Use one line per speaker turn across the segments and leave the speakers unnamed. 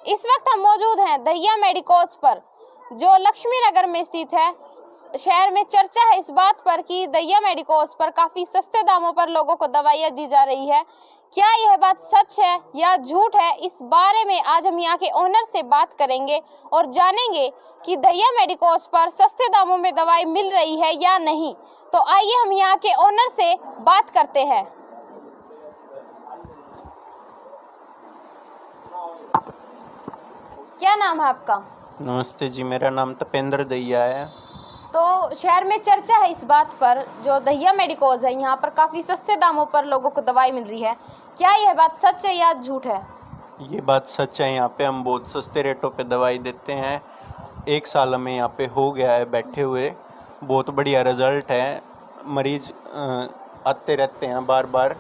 इस वक्त हम मौजूद हैं दहिया मेडिकोज पर, जो लक्ष्मी नगर में स्थित है। शहर में चर्चा है इस बात पर कि दहिया मेडिकोज पर काफी सस्ते दामों पर लोगों को दवाइयाँ दी जा रही है। क्या यह बात सच है या झूठ है, इस बारे में आज हम यहाँ के ओनर से बात करेंगे और जानेंगे कि दहिया मेडिकोज पर सस्ते दामों में दवाई मिल रही है या नहीं। तो आइए हम यहाँ के ओनर से बात करते हैं। क्या नाम है आपका?
नमस्ते जी, मेरा नाम तपेंद्र दहिया है।
तो शहर में चर्चा है इस बात पर, जो दहिया मेडिकोज है यहाँ पर काफ़ी सस्ते दामों पर लोगों को दवाई मिल रही है। क्या यह बात सच है या झूठ है?
ये बात सच है। यहाँ पे हम बहुत सस्ते रेटों पे दवाई देते हैं। 1 साल में यहाँ पे हो गया है बैठे हुए, बहुत बढ़िया रिजल्ट है। मरीज आते रहते हैं बार बार,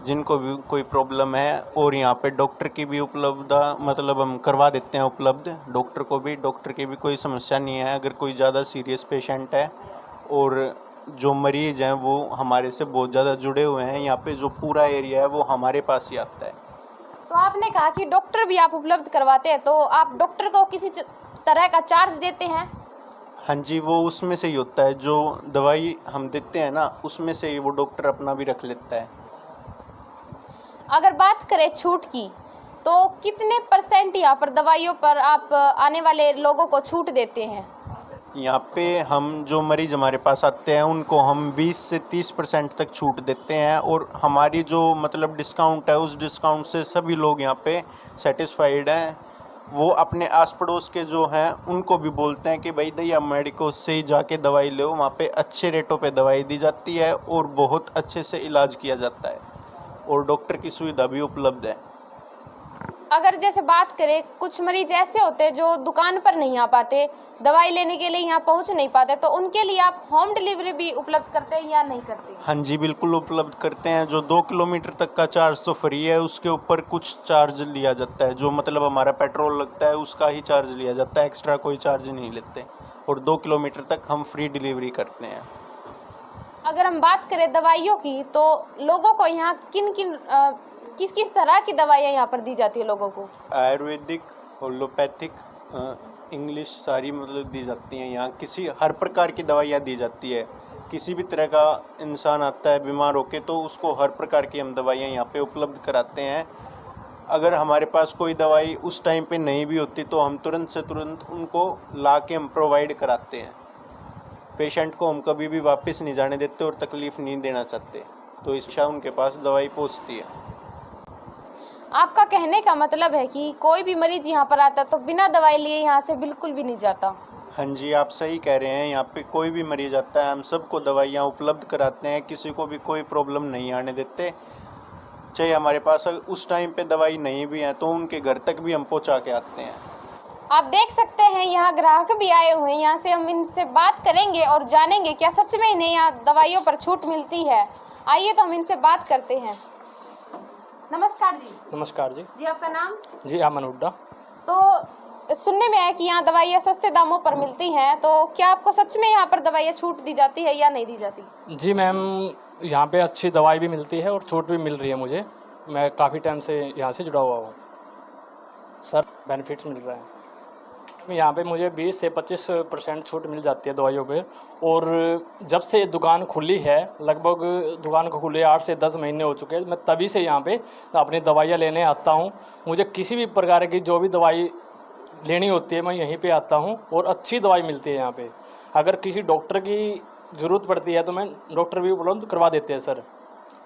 जिनको भी कोई प्रॉब्लम है। और यहाँ पे डॉक्टर की भी उपलब्धता मतलब हम करवा देते हैं उपलब्ध। डॉक्टर की भी कोई समस्या नहीं है अगर कोई ज़्यादा सीरियस पेशेंट है। और जो मरीज़ हैं वो हमारे से बहुत ज़्यादा जुड़े हुए हैं। यहाँ पे जो पूरा एरिया है वो हमारे पास ही आता है।
तो आपने कहा कि डॉक्टर भी आप उपलब्ध करवाते हैं, तो आप डॉक्टर को किसी तरह का चार्ज देते हैं?
हाँ जी, वो उसमें से ही होता है। जो दवाई हम देते हैं ना, उसमें से ही वो डॉक्टर अपना भी रख लेता है।
अगर बात करें छूट की, तो कितने % यहाँ पर दवाइयों पर आप आने वाले लोगों को छूट देते हैं?
यहाँ पे हम जो मरीज हमारे पास आते हैं उनको हम 20 से 30% तक छूट देते हैं। और हमारी जो मतलब डिस्काउंट है, उस डिस्काउंट से सभी लोग यहाँ पे सेटिस्फाइड हैं। वो अपने आस पड़ोस के जो हैं उनको भी बोलते हैं कि भाई दहिया मेडिकोज से ही जाके दवाई लो, वहाँ पे अच्छे रेटों पे दवाई दी जाती है और बहुत अच्छे से इलाज किया जाता है और डॉक्टर की सुविधा भी उपलब्ध है।
अगर जैसे बात करें, कुछ मरीज ऐसे होते हैं जो दुकान पर नहीं आ पाते, दवाई लेने के लिए यहाँ पहुँच नहीं पाते, तो उनके लिए आप होम डिलीवरी भी उपलब्ध करते हैं या नहीं करते?
हाँ जी, बिल्कुल उपलब्ध करते हैं। जो 2 किलोमीटर तक का चार्ज तो फ्री है, उसके ऊपर कुछ चार्ज लिया जाता है। जो मतलब हमारा पेट्रोल लगता है उसका ही चार्ज लिया जाता है, एक्स्ट्रा कोई चार्ज नहीं लेते। और 2 किलोमीटर तक हम फ्री डिलीवरी करते हैं।
अगर हम बात करें दवाइयों की, तो लोगों को यहाँ किस किस तरह की दवाइयाँ यहाँ पर दी जाती है लोगों को?
आयुर्वेदिक, होम्योपैथिक, इंग्लिश सारी मतलब दी जाती हैं। यहाँ हर प्रकार की दवाइयाँ दी जाती है। किसी भी तरह का इंसान आता है बीमार होके, तो उसको हर प्रकार की हम दवाइयाँ यहाँ पे उपलब्ध कराते हैं। अगर हमारे पास कोई दवाई उस टाइम पे नहीं भी होती तो हम तुरंत से तुरंत उनको ला के हम प्रोवाइड कराते हैं। पेशेंट को हम कभी भी वापस नहीं जाने देते और तकलीफ़ नहीं देना चाहते, तो इससे उनके पास दवाई पहुँचती है।
आपका कहने का मतलब है कि कोई भी मरीज यहाँ पर आता है तो बिना दवाई लिए यहाँ से बिल्कुल भी नहीं जाता?
हाँ जी, आप सही कह रहे हैं। यहाँ पे कोई भी मरीज आता है, हम सबको दवाइयाँ उपलब्ध कराते हैं। किसी को भी कोई प्रॉब्लम नहीं आने देते। चाहे हमारे पास उस टाइम पे दवाई नहीं भी है तो उनके घर तक भी हम पहुँचा के आते हैं।
आप देख सकते हैं यहाँ ग्राहक भी आए हुए हैं। यहाँ से हम इनसे बात करेंगे और जानेंगे क्या सच में इन्हें यहाँ दवाइयों पर छूट मिलती है। आइए तो हम इनसे बात करते हैं। नमस्कार जी।
नमस्कार जी।
जी, आपका नाम?
जी, अमन हुड्डा।
तो सुनने में आया कि यहाँ दवाइयाँ सस्ते दामों पर मिलती हैं, तो क्या आपको सच में यहाँ पर दवाइयाँ छूट दी जाती है या नहीं दी जाती?
जी मैम, यहाँ पे अच्छी दवाई भी मिलती है और छूट भी मिल रही है मुझे। मैं काफ़ी टाइम से यहाँ से जुड़ा हुआ हूँ सर। बेनिफिट्स मिल रहे हैं यहाँ पे मुझे 20 से 25% छूट मिल जाती है दवाइयों पे। और जब से दुकान खुली है, लगभग दुकान को खुले 8 से 10 महीने हो चुके हैं, मैं तभी से यहाँ पे अपनी दवाइयाँ लेने आता हूँ। मुझे किसी भी प्रकार की जो भी दवाई लेनी होती है मैं यहीं पे आता हूँ और अच्छी दवाई मिलती है यहाँ पे। अगर किसी डॉक्टर की ज़रूरत पड़ती है तो मैं डॉक्टर भी उपलब्ध करवा देते हैं सर।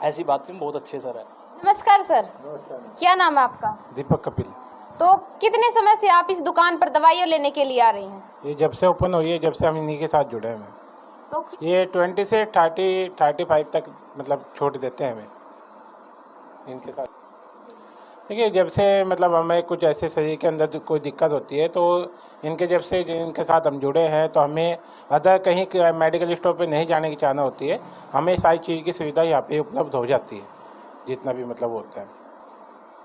ऐसी बात नहीं, बहुत अच्छे सर है।
नमस्कार सर।
नमस्कार।
क्या नाम है आपका?
दीपक कपिल।
तो कितने समय से आप इस दुकान पर दवाइयाँ लेने के लिए आ रही हैं?
ये जब से ओपन हुई है, जब से हम इन्हीं के साथ जुड़े हैं।
तो
ये 20 से 35 तक मतलब छूट देते हैं हमें इनके साथ। देखिए, जब से मतलब हमें कुछ ऐसे शरीर के अंदर कोई दिक्कत होती है तो जब से इनके साथ हम जुड़े हैं तो हमें अदर कहीं मेडिकल स्टोर पे नहीं जाने की चाहना होती है। हमें सारी चीज़ की सुविधा यहाँ पे उपलब्ध हो जाती है, जितना भी मतलब होता है।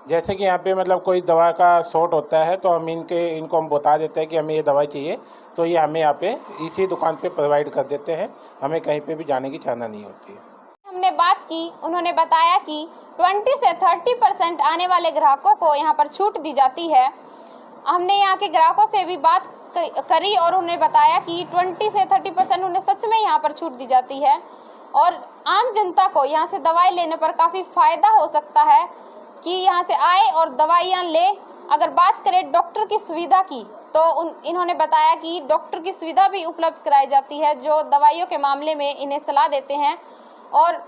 जैसे कि यहाँ पे मतलब कोई दवा का शॉर्ट होता है तो हम इनको हम बता देते हैं कि हमें ये दवाई चाहिए, तो ये हमें यहाँ पे इसी दुकान पे प्रोवाइड कर देते हैं। हमें कहीं पे भी जाने की चाहना नहीं होती है।
हमने बात की, उन्होंने बताया कि 20 से 30% आने वाले ग्राहकों को यहाँ पर छूट दी जाती है। हमने यहाँ के ग्राहकों से भी बात करी और उन्हें बताया कि 20 से 30% उन्हें सच में यहाँ पर छूट दी जाती है और आम जनता को यहाँ से दवाई लेने पर काफ़ी फ़ायदा हो सकता है कि यहाँ से आए और दवाइयाँ ले। अगर बात करें डॉक्टर की सुविधा की तो इन्होंने बताया कि डॉक्टर की सुविधा भी उपलब्ध कराई जाती है जो दवाइयों के मामले में इन्हें सलाह देते हैं और